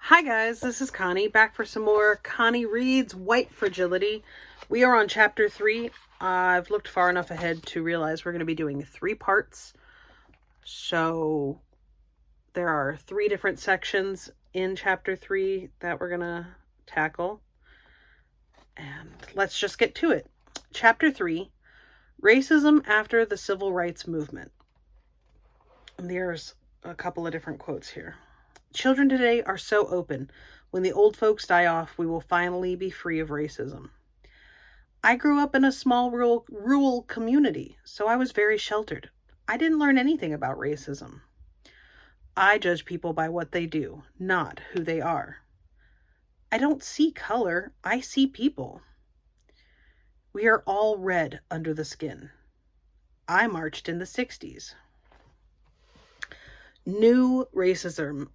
Hi guys, this is Connie, back for some more Connie Reads White Fragility. We are on chapter 3. I've looked far enough ahead to realize we're going to be doing 3 parts. So there are 3 different sections in chapter 3 that we're going to tackle. And let's just get to it. Chapter 3, Racism After the Civil Rights Movement. And there's a couple of different quotes here. Children today are so open. When the old folks die off, we will finally be free of racism. I grew up in a small rural community, so I was very sheltered. I didn't learn anything about racism. I judge people by what they do, not who they are. I don't see color, I see people. We are all red under the skin. I marched in the 60s. New racism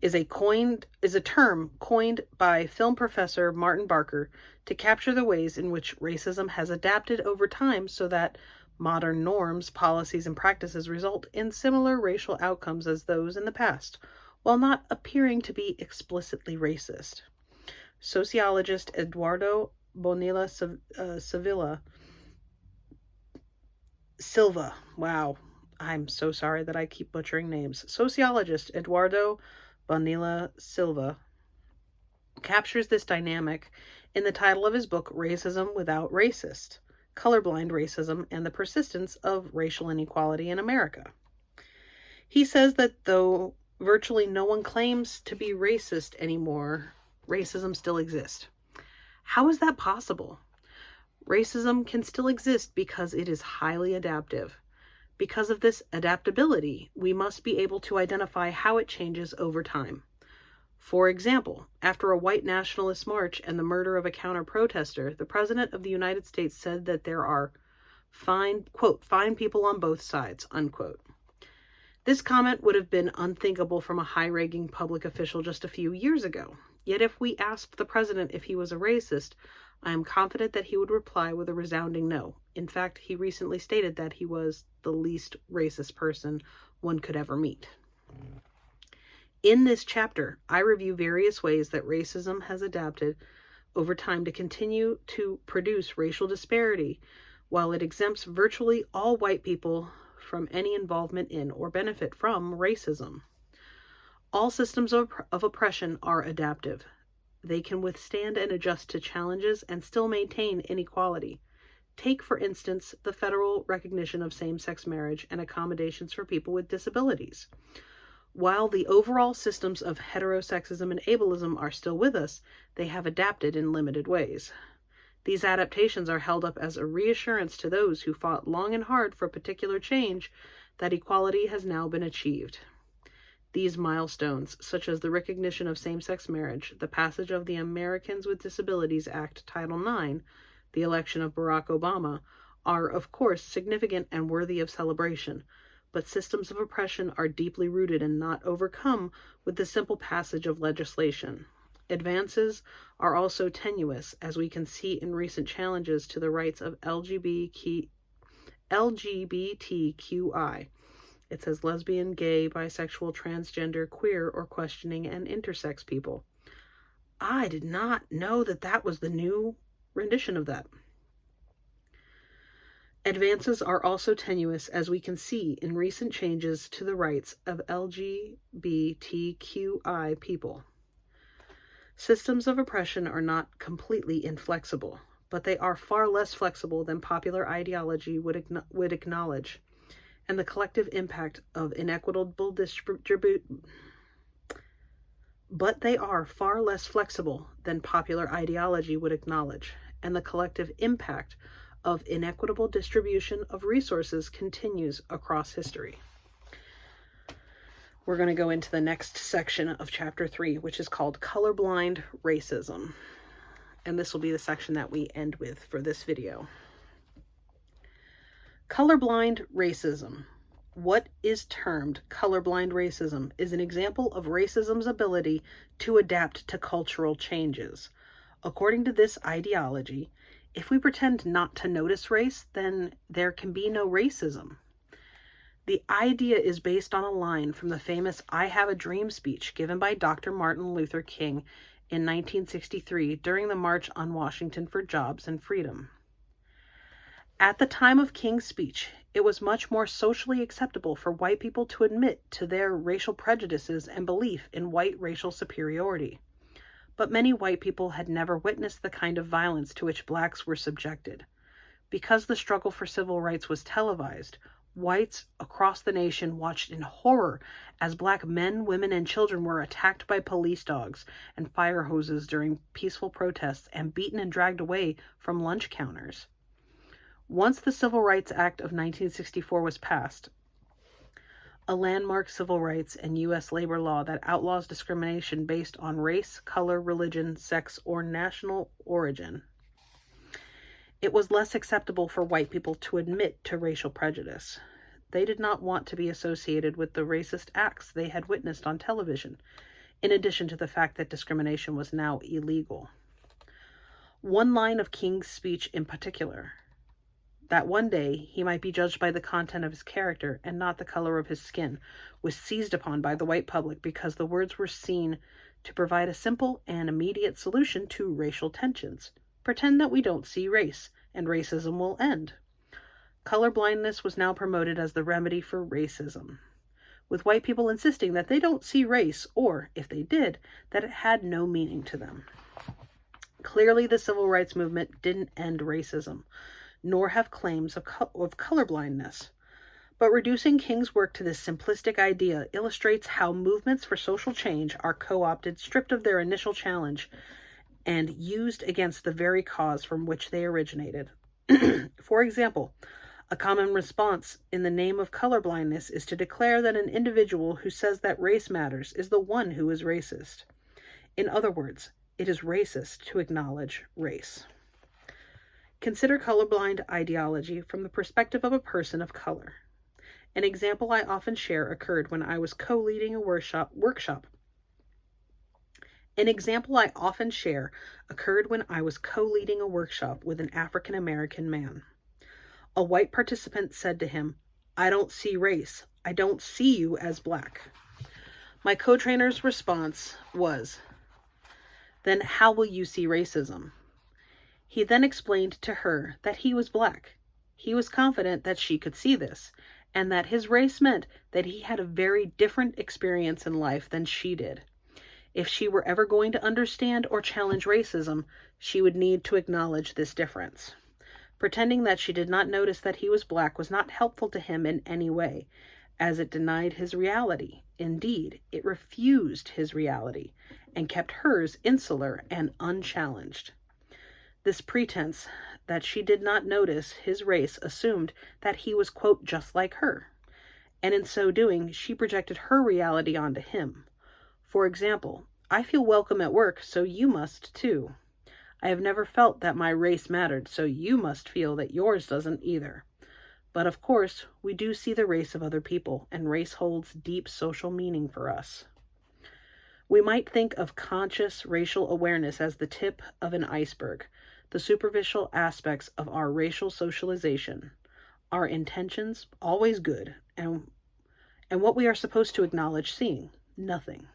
is a term coined by film professor Martin Barker to capture the ways in which racism has adapted over time so that modern norms, policies, and practices result in similar racial outcomes as those in the past, while not appearing to be explicitly racist. Sociologist Eduardo Bonilla Silva. Wow. I'm so sorry that I keep butchering names. Sociologist Eduardo Bonilla Silva captures this dynamic in the title of his book, Racism Without Racist, Colorblind Racism and the Persistence of Racial Inequality in America. He says that though virtually no one claims to be racist anymore, racism still exists. How is that possible? Racism can still exist because it is highly adaptive. Because of this adaptability, we must be able to identify how it changes over time. For example, after a white nationalist march and the murder of a counter-protester, the President of the United States said that there are fine people on both sides, unquote. This comment would have been unthinkable from a high-ranking public official just a few years ago. Yet if we asked the president if he was a racist, I am confident that he would reply with a resounding no. In fact, he recently stated that he was the least racist person one could ever meet. In this chapter, I review various ways that racism has adapted over time to continue to produce racial disparity, while it exempts virtually all white people from any involvement in or benefit from racism. All systems of oppression are adaptive. They can withstand and adjust to challenges and still maintain inequality. Take, for instance, the federal recognition of same-sex marriage and accommodations for people with disabilities. While the overall systems of heterosexism and ableism are still with us, they have adapted in limited ways. These adaptations are held up as a reassurance to those who fought long and hard for a particular change that equality has now been achieved. These milestones, such as the recognition of same-sex marriage, the passage of the Americans with Disabilities Act Title IX, the election of Barack Obama, are of course significant and worthy of celebration, but systems of oppression are deeply rooted and not overcome with the simple passage of legislation. Advances are also tenuous, as we can see in recent challenges to the rights of LGBTQI. It says lesbian, gay, bisexual, transgender, queer, or questioning and intersex people. I did not know that that was the new rendition of that. Advances are also tenuous, as we can see in recent changes to the rights of LGBTQI people. Systems of oppression are not completely inflexible, but they are far less flexible than popular ideology would acknowledge. And the collective impact of inequitable but they are far less flexible than popular ideology would acknowledge, and the collective impact of inequitable distribution of resources continues across history. We're going to go into the next section of chapter 3, which is called Colorblind Racism. And this will be the section that we end with for this video. Colorblind racism. What is termed colorblind racism is an example of racism's ability to adapt to cultural changes. According to this ideology, if we pretend not to notice race, then there can be no racism. The idea is based on a line from the famous I Have a Dream speech given by Dr. Martin Luther King in 1963 during the March on Washington for Jobs and Freedom. At the time of King's speech, it was much more socially acceptable for white people to admit to their racial prejudices and belief in white racial superiority. But many white people had never witnessed the kind of violence to which blacks were subjected. Because the struggle for civil rights was televised, whites across the nation watched in horror as black men, women, and children were attacked by police dogs and fire hoses during peaceful protests and beaten and dragged away from lunch counters. Once the Civil Rights Act of 1964 was passed, a landmark civil rights and U.S. labor law that outlaws discrimination based on race, color, religion, sex, or national origin, it was less acceptable for white people to admit to racial prejudice. They did not want to be associated with the racist acts they had witnessed on television, in addition to the fact that discrimination was now illegal. One line of King's speech in particular, that one day he might be judged by the content of his character and not the color of his skin, was seized upon by the white public because the words were seen to provide a simple and immediate solution to racial tensions. Pretend that we don't see race, and racism will end. Colorblindness was now promoted as the remedy for racism, with white people insisting that they don't see race, or, if they did, that it had no meaning to them. Clearly, the civil rights movement didn't end racism, nor have claims of colorblindness. But reducing King's work to this simplistic idea illustrates how movements for social change are co-opted, stripped of their initial challenge, and used against the very cause from which they originated. For example, a common response in the name of colorblindness is to declare that an individual who says that race matters is the one who is racist. In other words, it is racist to acknowledge race. Consider colorblind ideology from the perspective of a person of color. An example I often share occurred when I was co-leading a workshop with an African American man. A white participant said to him, "I don't see race. I don't see you as black." My co-trainer's response was, "Then how will you see racism?" He then explained to her that he was black. He was confident that she could see this, and that his race meant that he had a very different experience in life than she did. If she were ever going to understand or challenge racism, she would need to acknowledge this difference. Pretending that she did not notice that he was black was not helpful to him in any way, as it denied his reality. Indeed, it refused his reality and kept hers insular and unchallenged. This pretense that she did not notice his race assumed that he was, quote, just like her, and in so doing, she projected her reality onto him. For example, "I feel welcome at work, so you must too. I have never felt that my race mattered, so you must feel that yours doesn't either." But of course, we do see the race of other people, and race holds deep social meaning for us. We might think of conscious racial awareness as the tip of an iceberg, the superficial aspects of our racial socialization, our intentions, always good, and what we are supposed to acknowledge seeing, nothing.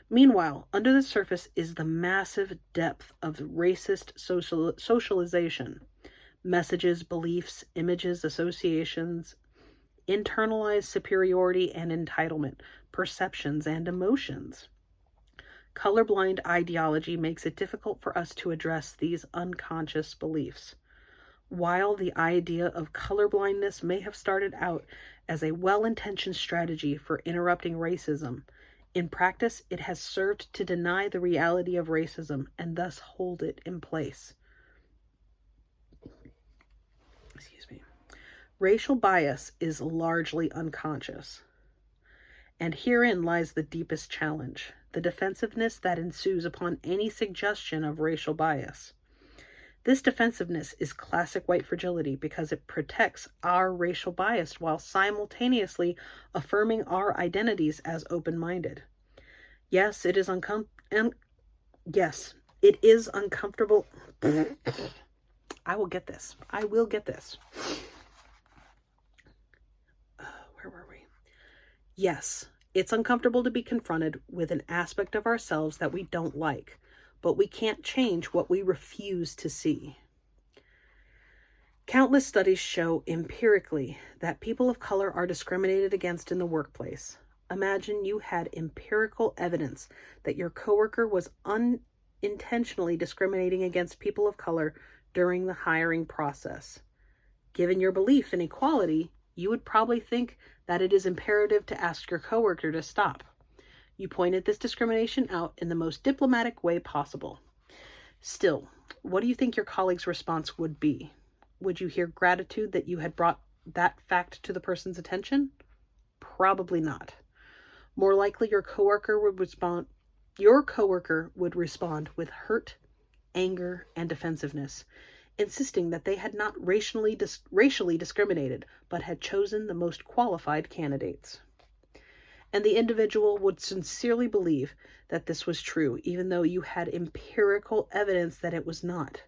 Meanwhile, under the surface is the massive depth of racist socialization, messages, beliefs, images, associations, internalized superiority and entitlement, perceptions, and emotions. Colorblind ideology makes it difficult for us to address these unconscious beliefs. While the idea of colorblindness may have started out as a well-intentioned strategy for interrupting racism, in practice it has served to deny the reality of racism and thus hold it in place. Racial bias is largely unconscious. And herein lies the deepest challenge, the defensiveness that ensues upon any suggestion of racial bias. This defensiveness is classic white fragility because it protects our racial bias while simultaneously affirming our identities as open-minded. Yes, it is uncomfortable. I will get this. Yes, it's uncomfortable to be confronted with an aspect of ourselves that we don't like, but we can't change what we refuse to see. Countless studies show empirically that people of color are discriminated against in the workplace. Imagine you had empirical evidence that your coworker was unintentionally discriminating against people of color during the hiring process. Given your belief in equality, you would probably think that it is imperative to ask your coworker to stop. You pointed this discrimination out in the most diplomatic way possible. Still, what do you think your colleague's response would be? Would you hear gratitude that you had brought that fact to the person's attention? Probably not. More likely your coworker would respond with hurt, anger, and defensiveness, insisting that they had not racially discriminated, but had chosen the most qualified candidates. And the individual would sincerely believe that this was true, even though you had empirical evidence that it was not.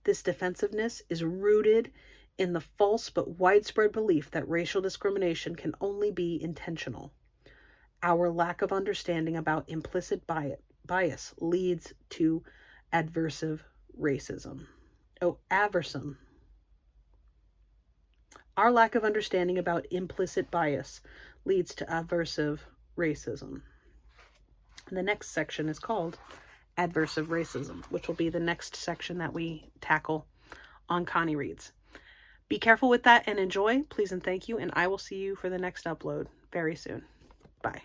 This defensiveness is rooted in the false but widespread belief that racial discrimination can only be intentional. Our lack of understanding about implicit bias leads to aversive racism. Aversum. Our lack of understanding about implicit bias leads to aversive racism. And the next section is called Aversive Racism, which will be the next section that we tackle on Connie Reads. Be careful with that and enjoy, please and thank you, and I will see you for the next upload very soon. Bye.